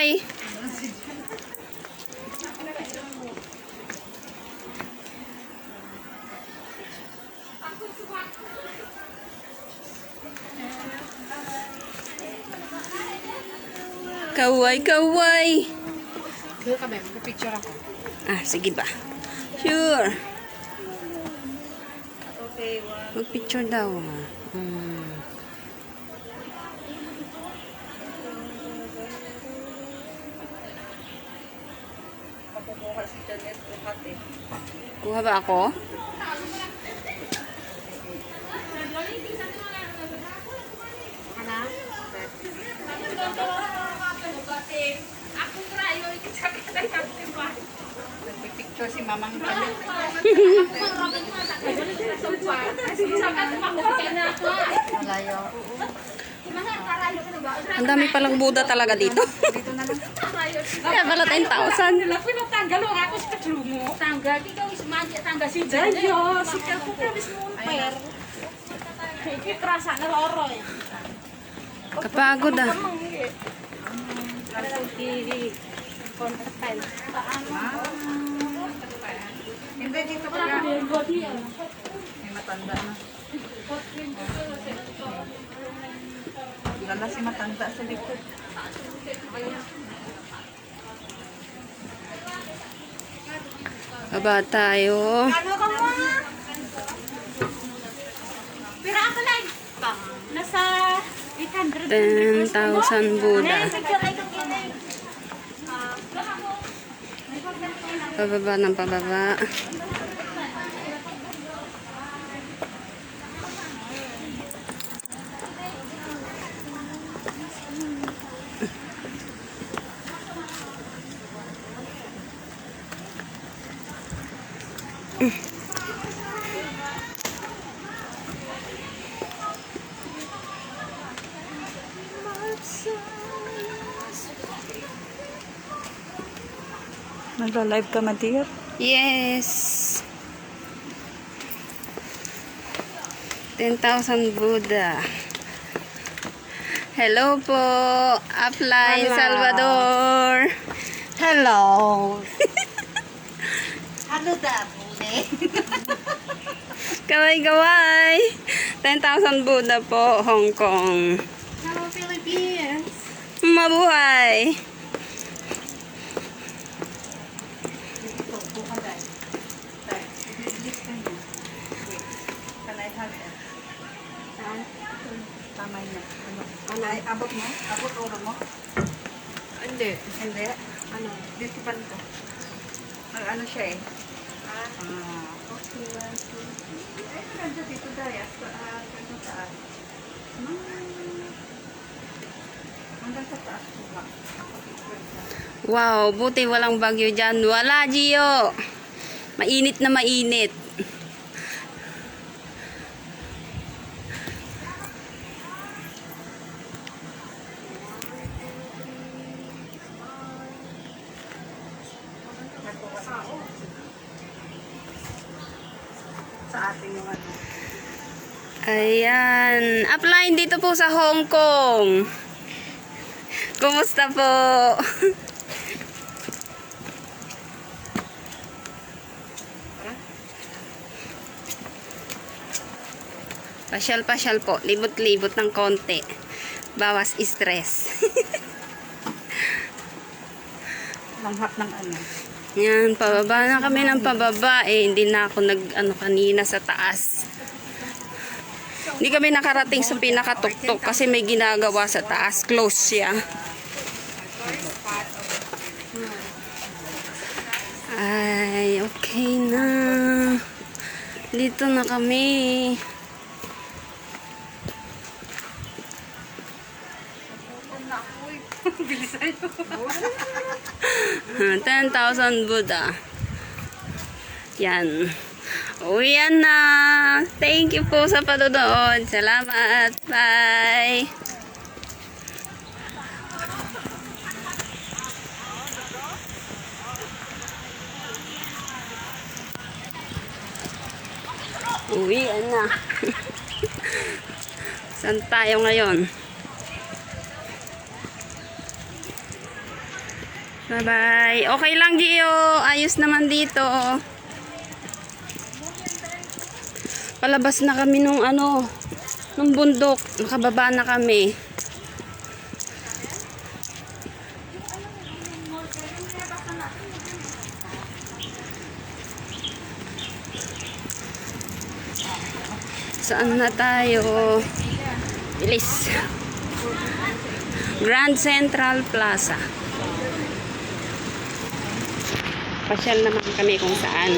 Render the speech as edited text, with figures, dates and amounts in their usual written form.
kaway. Kaway, kaway. Dito kami, magpipicture ako. Ah, sige ba? Sure. Okay, one. Mag-picture daw. Papukuha si Janet buhat eh. Kuha ba ako? Ano? Nagpipicture si Mamang Janet. Malayo. Ang dami palang Buddha talaga dito. Dito na lang. Kaya pala 10,000. Pinatanggal o ako sa katrumo. Tanggal, ikaw is magi, tanggal si Dayo. Si Kapo Kamis mo per. Ikikrasa na loroy. Kapagod ah. Hindi, dito pa lang. May matanda na. Lala si matanda sa likod. Baba tayo. Ano ka mo? Pero ako lang. Nasa 800. 10,000 Buddha. Pababa ng pababa. Nagla-live ka, Madir? Yes. 10,000 Buddha. Hello po. Upline Hello. Salvador. Hello! Ano dati? Kaway-kaway. 10,000 Buddha po, Hong Kong. Hello, Philippines! Mabuhay. Tama na. Ano ay abot mo? Abot oro mo? Hindi. Hindi. Ano? Dito pa nito. Ano siya eh? Okay. Ay, maganda dito dahil. Ano taas? Hanggang sa taas ko ba? Wow, buti walang bagyo dyan. Wala, Gio. Mainit na mainit. Sa ating yung ano. Ayan. Upline dito po sa Hong Kong. Kumusta po? Pasyal-pasyal po. Libot-libot ng konti. Bawas stress. Langhap ng ano. Yan, pababa na kami ng pababa. Hindi na ako kanina sa taas. Hindi kami nakarating sa pinakatuktok kasi may ginagawa sa taas. Close siya. Ay, okay na. Dito na kami. Bilisan nyo. 10,000 Buddha. Yan. Uwian na. Thank you po sa panonood. Salamat. Bye. Uwian na. Saan tayo ngayon? Bye-bye. Okay lang, Gio. Ayos naman dito. Palabas na kami nung nung bundok. Nakababa na kami. Saan na tayo? Bilis. Grand Central Plaza. Pasyal naman kami kung saan.